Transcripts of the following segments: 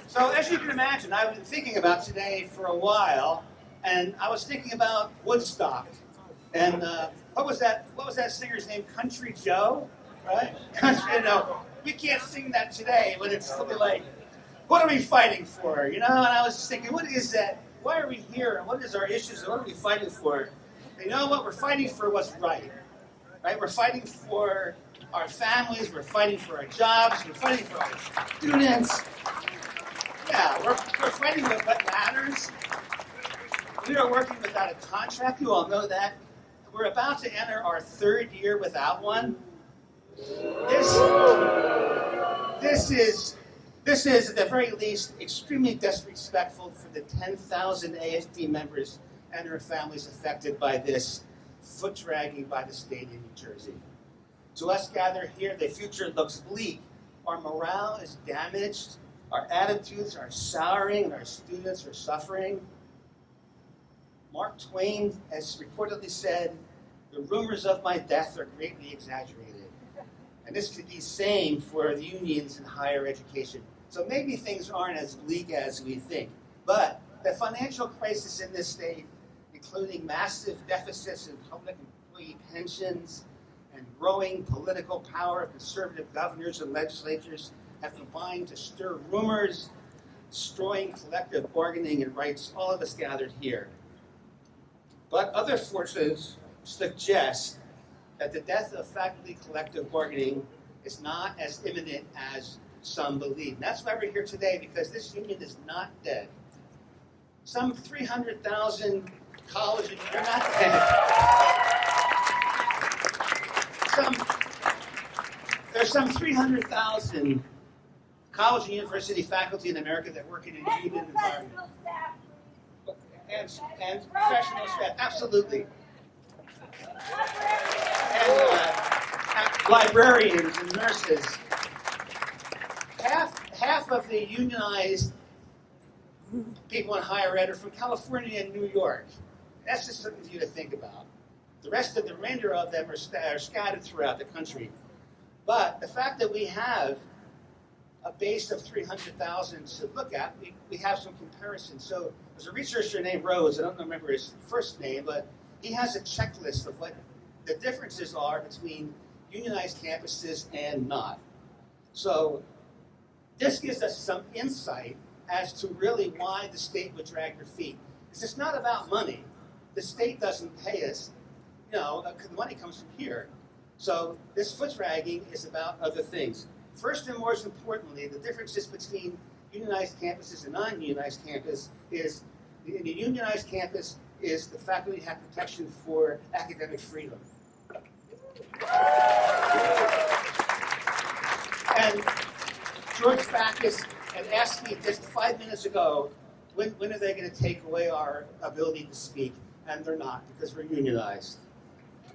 So as you can imagine, I've been thinking about today for a while, and I was thinking about Woodstock, and what was that? What was that singer's name? Country Joe, right? Country, we can't sing that today, but it's something like, what are we fighting for? And I was thinking, what is that? Why are we here? And what is our issues? And what are we fighting for? You know what? We're fighting for what's right. Right? We're fighting for our families. We're fighting for our jobs. We're fighting for our students. Yeah, we're fighting with what matters. We are working without a contract. You all know that. We're about to enter our third year without one. This is, at the very least, extremely disrespectful for the 10,000 AFD members and their families affected by this foot dragging by the state in New Jersey. To us gathered here, the future looks bleak. Our morale is damaged. Our attitudes are souring, and our students are suffering. Mark Twain has reportedly said, "The rumors of my death are greatly exaggerated." And this could be the same for the unions in higher education. So maybe things aren't as bleak as we think. But the financial crisis in this state, including massive deficits in public employee pensions and growing political power of conservative governors and legislatures, have combined to stir rumors, destroying collective bargaining and rights, all of us gathered here. But other forces suggest that the death of faculty collective bargaining is not as imminent as some believe. And that's why we're here today, because this union is not dead. Some 300,000 college and they're not dead. There's some 300,000 college and university faculty in America that work in a union environment. And professional staff, absolutely. And librarians and nurses. Half of the unionized people in higher ed are from California and New York. That's just something for you to think about. The remainder of them are scattered throughout the country. But the fact that we have a base of 300,000 to look at, we have some comparisons. So there's a researcher named Rose, I don't remember his first name, but he has a checklist of what the differences are between unionized campuses and not. So this gives us some insight as to really why the state would drag their feet. Because it's not about money. The state doesn't pay us. The money comes from here. So this foot dragging is about other things. First and most importantly, the differences between unionized campuses and non-unionized campus is, in the unionized campus, is the faculty have protection for academic freedom. And George Backus had asked me just 5 minutes ago, when are they going to take away our ability to speak? And they're not, because we're unionized.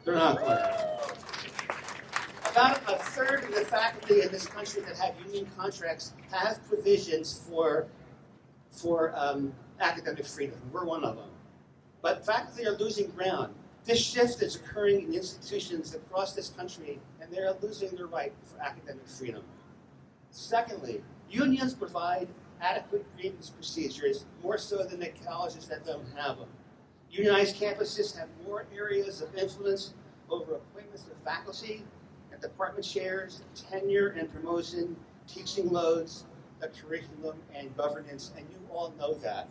They're not going to. About a third of the faculty in this country that have union contracts have provisions for academic freedom. We're one of them. But faculty are losing ground. This shift is occurring in institutions across this country, and they're losing their right for academic freedom. Secondly, unions provide adequate grievance procedures, more so than the colleges that don't have them. Unionized campuses have more areas of influence over appointments of faculty and department chairs, tenure and promotion, teaching loads, the curriculum, and governance, and you all know that.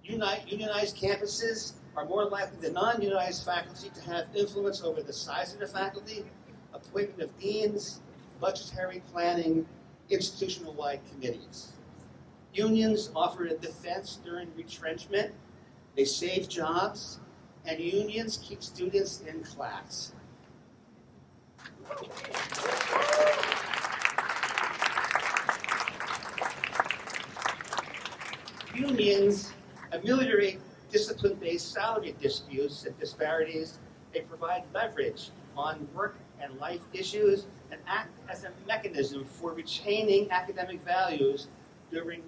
Unionized campuses are more likely than non-unionized faculty to have influence over the size of the faculty, appointment of deans, budgetary planning, institutional-wide committees. Unions offer a defense during retrenchment, they save jobs, and unions keep students in class. Unions ameliorate discipline-based salary disputes and disparities. They provide leverage on work and life issues and act as a mechanism for retaining academic values during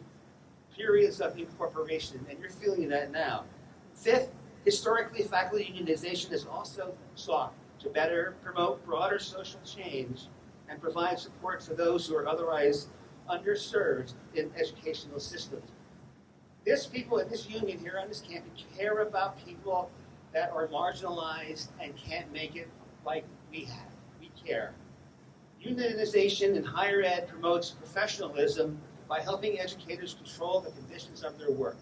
periods of incorporation, and you're feeling that now. Fifth, historically, faculty unionization has also sought to better promote broader social change and provide support for those who are otherwise underserved in educational systems. This people at this union here on this campus care about people that are marginalized and can't make it like we have. We care. Unionization in higher ed promotes professionalism by helping educators control the conditions of their work.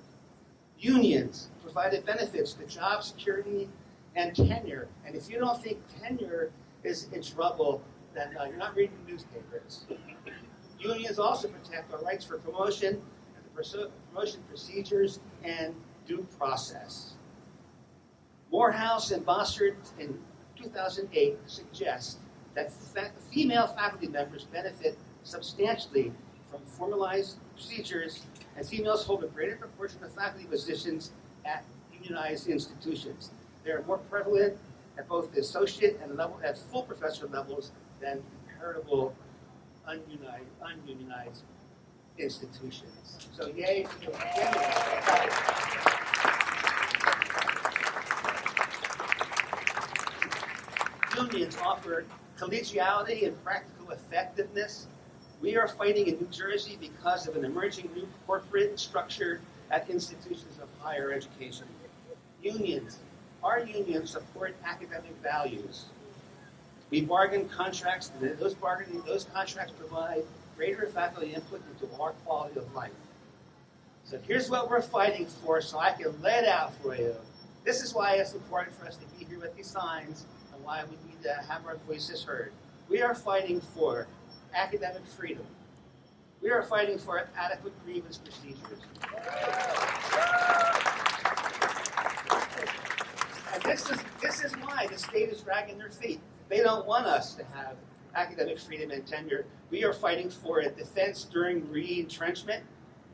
Unions provided benefits to job security and tenure. And if you don't think tenure is in trouble, then you're not reading newspapers. Unions also protect our rights for promotion and the promotion procedures and due process. Morehouse and Bossert in 2008 suggest that female faculty members benefit substantially from formalized procedures, and females hold a greater proportion of faculty positions at unionized institutions. They are more prevalent at both the associate and at full professor levels than comparable ununionized institutions. So yay for the unions offer collegiality and practical effectiveness. We are fighting in New Jersey because of an emerging new corporate structure at institutions of higher education. Our unions support academic values. We bargain contracts, and those contracts provide greater faculty input into our quality of life. So here's what we're fighting for, so I can lay it out for you. This is why it's important for us to be here with these signs and why we need to have our voices heard. We are fighting for academic freedom. We are fighting for adequate grievance procedures. And this is why the state is dragging their feet. They don't want us to have academic freedom and tenure. We are fighting for a defense during re-entrenchment.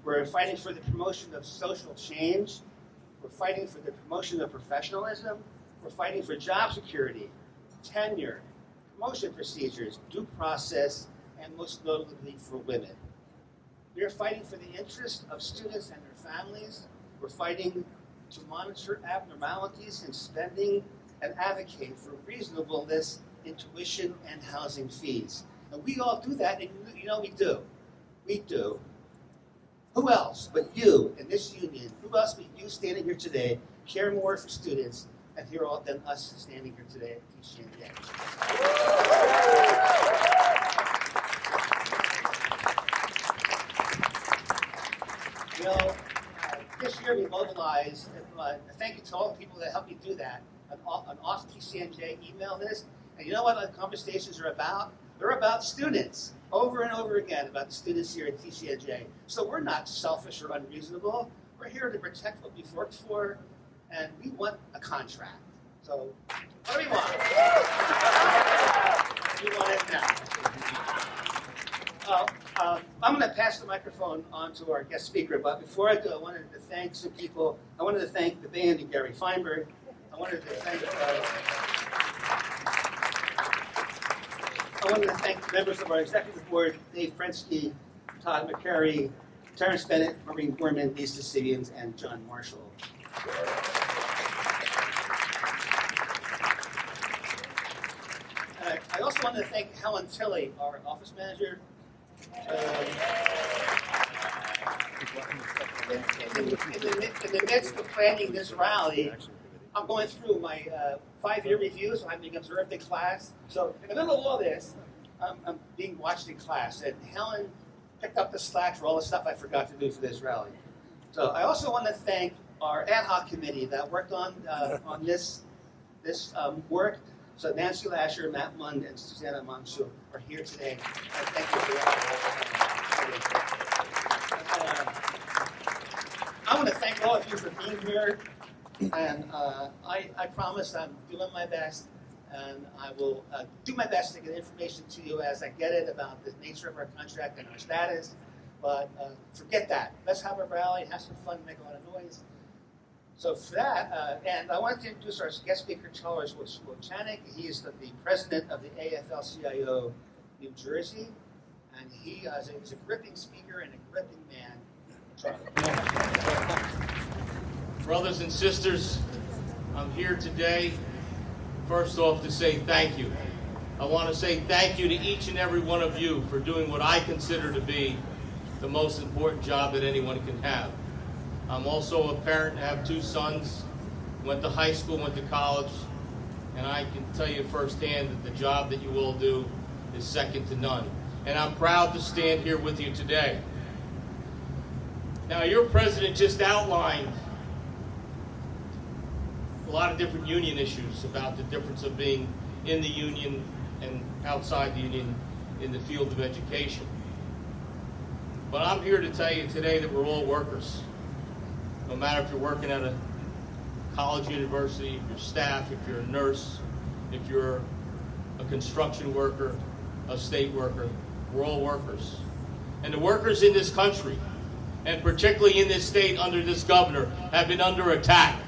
We're fighting for the promotion of social change. We're fighting for the promotion of professionalism. We're fighting for job security, tenure, promotion procedures, due process, and most notably for women. We are fighting for the interest of students and their families. We're fighting to monitor abnormalities in spending and advocate for reasonableness in tuition and housing fees. And we all do that, and you know we do. We do. Who else but you in this union, who else but you standing here today care more for students and here all than us standing here today at TCNJ? You know, this year we mobilized, thank you to all the people that helped me do that, an off TCNJ email list. And you know what the conversations are about? They're about students, over and over again, about the students here at TCNJ. So we're not selfish or unreasonable. We're here to protect what we've worked for, and we want a contract. So what do we want? We want it now. I'm going to pass the microphone on to our guest speaker, but before I do, I wanted to thank some people. I wanted to thank the band and Gary Feinberg. I wanted to thank the members of our executive board, Dave Prensky, Todd McCary, Terrence Bennett, Maureen Gorman, Lisa Sibians, and John Marshall. I also want to thank Helen Tilley, our office manager. In the midst of planning this rally, I'm going through my 5-year review, so I'm being observed in class. So in the middle of all this, I'm being watched in class, and Helen picked up the slack for all the stuff I forgot to do for this rally. So I also want to thank our ad hoc committee that worked on this work. So Nancy Lasher, Matt Mund, and Susanna Monsu are here today. Thank you for that. I want to thank all of you for being here. And I promise I'm doing my best, and I will do my best to get information to you as I get it about the nature of our contract and our status. But forget that. Let's have a rally, have some fun, make a lot of noise. So for that, and I wanted to introduce our guest speaker, Charles Wojcik. He is the president of the AFL-CIO New Jersey, and he is a gripping speaker and a gripping man. Charles. Brothers and sisters, I'm here today, first off, to say thank you. I want to say thank you to each and every one of you for doing what I consider to be the most important job that anyone can have. I'm also a parent, I have 2 sons, went to high school, went to college, and I can tell you firsthand that the job that you all do is second to none. And I'm proud to stand here with you today. Now, your president just outlined a lot of different union issues about the difference of being in the union and outside the union in the field of education. But I'm here to tell you today that we're all workers. No matter if you're working at a college, university, if you're staff, if you're a nurse, if you're a construction worker, a state worker, we're all workers. And the workers in this country, and particularly in this state under this governor, have been under attack.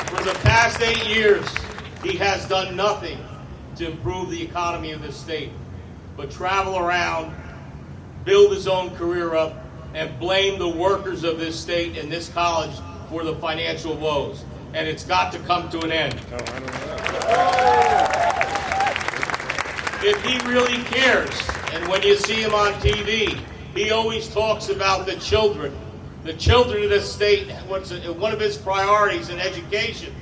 For the past 8 years, he has done nothing to improve the economy of this state, but travel around, build his own career up, and blame the workers of this state and this college for the financial woes. And it's got to come to an end. If he really cares, and when you see him on TV, he always talks about the children of this state. What's one of his priorities in education?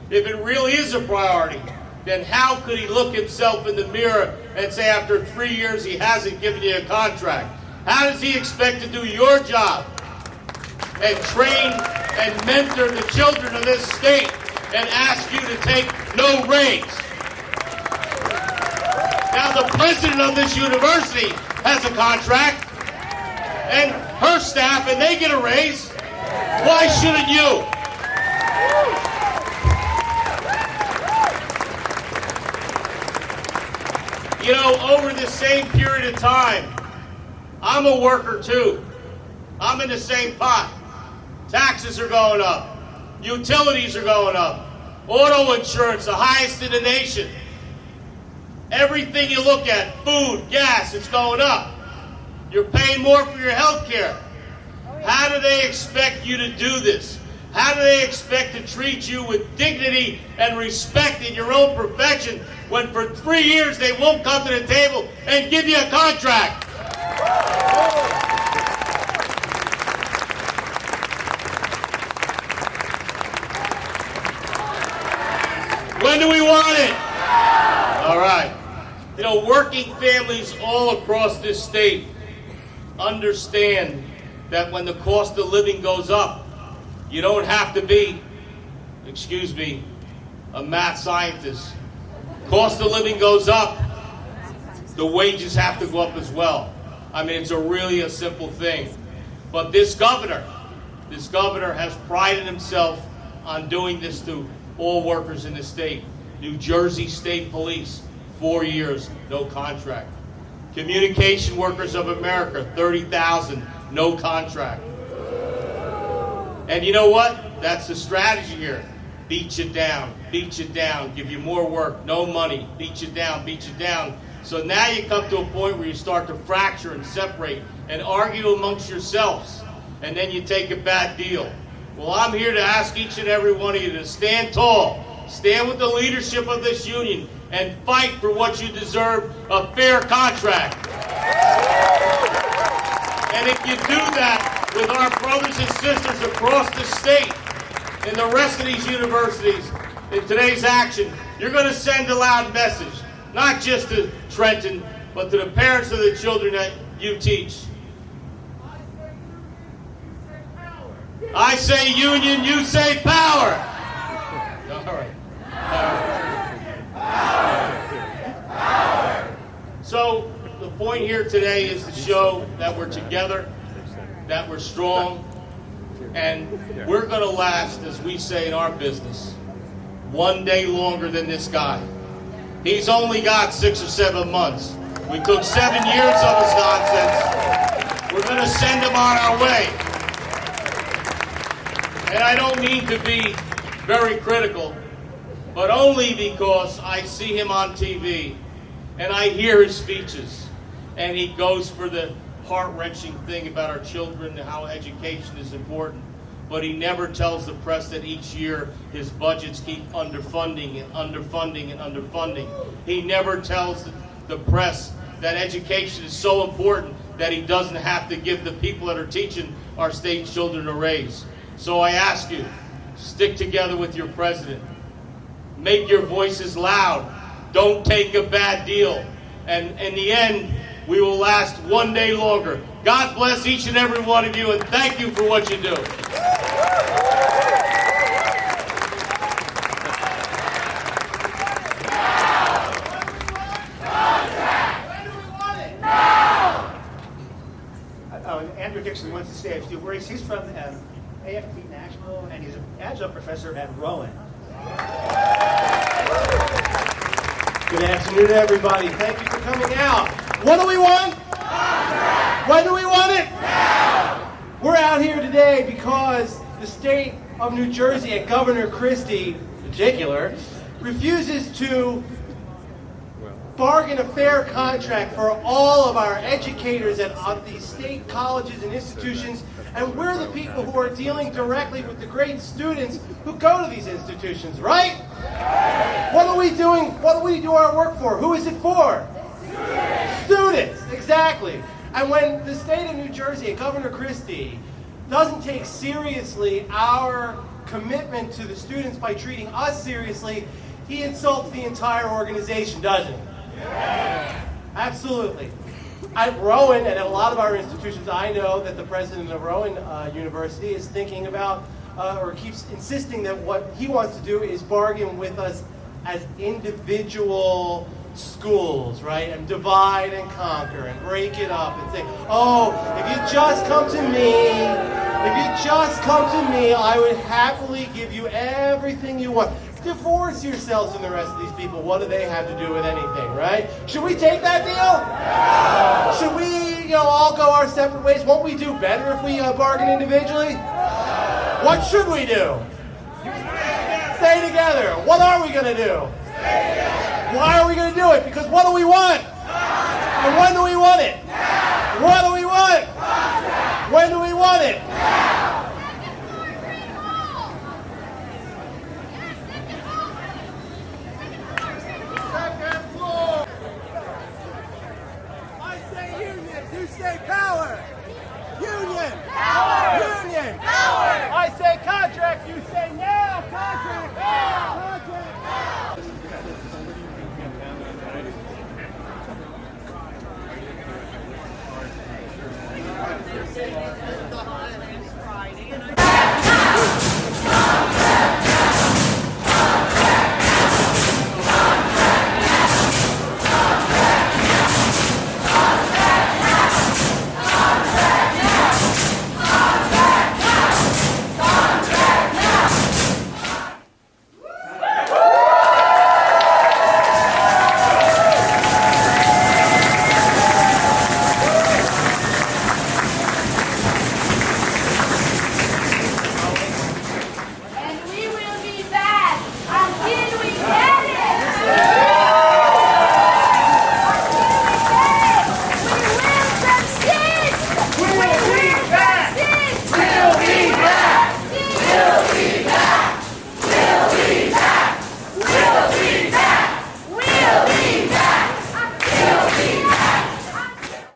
If it really is a priority, then how could he look himself in the mirror and say after 3 years he hasn't given you a contract? How does he expect to do your job and train and mentor the children of this state and ask you to take no raise? Now, the president of this university has a contract and her staff, and they get a raise. Why shouldn't you? You know, over the same period of time, I'm a worker too. I'm in the same pot. Taxes are going up. Utilities are going up. Auto insurance, the highest in the nation. Everything you look at, food, gas, it's going up. You're paying more for your health care. How do they expect you to do this? How do they expect to treat you with dignity and respect in your own profession when for 3 years they won't come to the table and give you a contract? When do we want it? All right. You know, working families all across this state understand that when the cost of living goes up, you don't have to be, excuse me, a math scientist. Cost of living goes up, the wages have to go up as well. I mean, it's really a simple thing. But this governor has prided himself on doing this to all workers in the state. New Jersey State Police, 4 years, no contract. Communication Workers of America, 30,000, no contract. And you know what? That's the strategy here. Beat you down, give you more work, no money, beat you down. So now you come to a point where you start to fracture and separate and argue amongst yourselves, and then you take a bad deal. Well, I'm here to ask each and every one of you to stand tall, stand with the leadership of this union, and fight for what you deserve, a fair contract. And if you do that with our brothers and sisters across the state, in the rest of these universities, in today's action, you're going to send a loud message, not just to Trenton, but to the parents of the children that you teach. I say union, you say power. All right. So the point here today is to show that we're together, that we're strong, and we're going to last, as we say in our business, one day longer than this guy. He's only got 6 or 7 months. We took 7 years of his nonsense. We're going to send him on our way. And I don't mean to be very critical, but only because I see him on TV and I hear his speeches, and he goes for the heart-wrenching thing about our children and how education is important. but he never tells the press that each year his budgets keep underfunding and underfunding and underfunding. He never tells the press that education is so important that he doesn't have to give the people that are teaching our state children a raise. So I ask you, stick together with your president. Make your voices loud. Don't take a bad deal. And in the end, we will last one day longer. God bless each and every one of you, and thank you for what you do. Andrew Dixon wants to say a few words. He's from AFT Nashville, and he's an adjunct professor at Rowan. Good afternoon, everybody. Thank you for coming out. What do we want? When do we want it? Now. We're out here today because the state of New Jersey, and Governor Christie in particular, refuses to bargain a fair contract for all of our educators at these state colleges and institutions, and we're the people who are dealing directly with the great students who go to these institutions, right? What are we doing? What do we do our work for? Who is it for? Students, exactly. And when the state of New Jersey and Governor Christie doesn't take seriously our commitment to the students by treating us seriously, he insults the entire organization, doesn't he? Absolutely. At Rowan and at a lot of our institutions, I know that the president of Rowan University is thinking about or keeps insisting that what he wants to do is bargain with us as individual schools, right? And divide and conquer and break it up and say, oh, if you just come to me, I would happily give you everything you want. Divorce yourselves from the rest of these people. What do they have to do with anything, right? Should we take that deal? No. Should we, all go our separate ways? Won't we do better if we bargain individually? No. What should we do? Stay together. What are we going to do? Stay together. Why are we going to do it? Because what do we want? And when do we want it? Now. What do we want? When do we want it?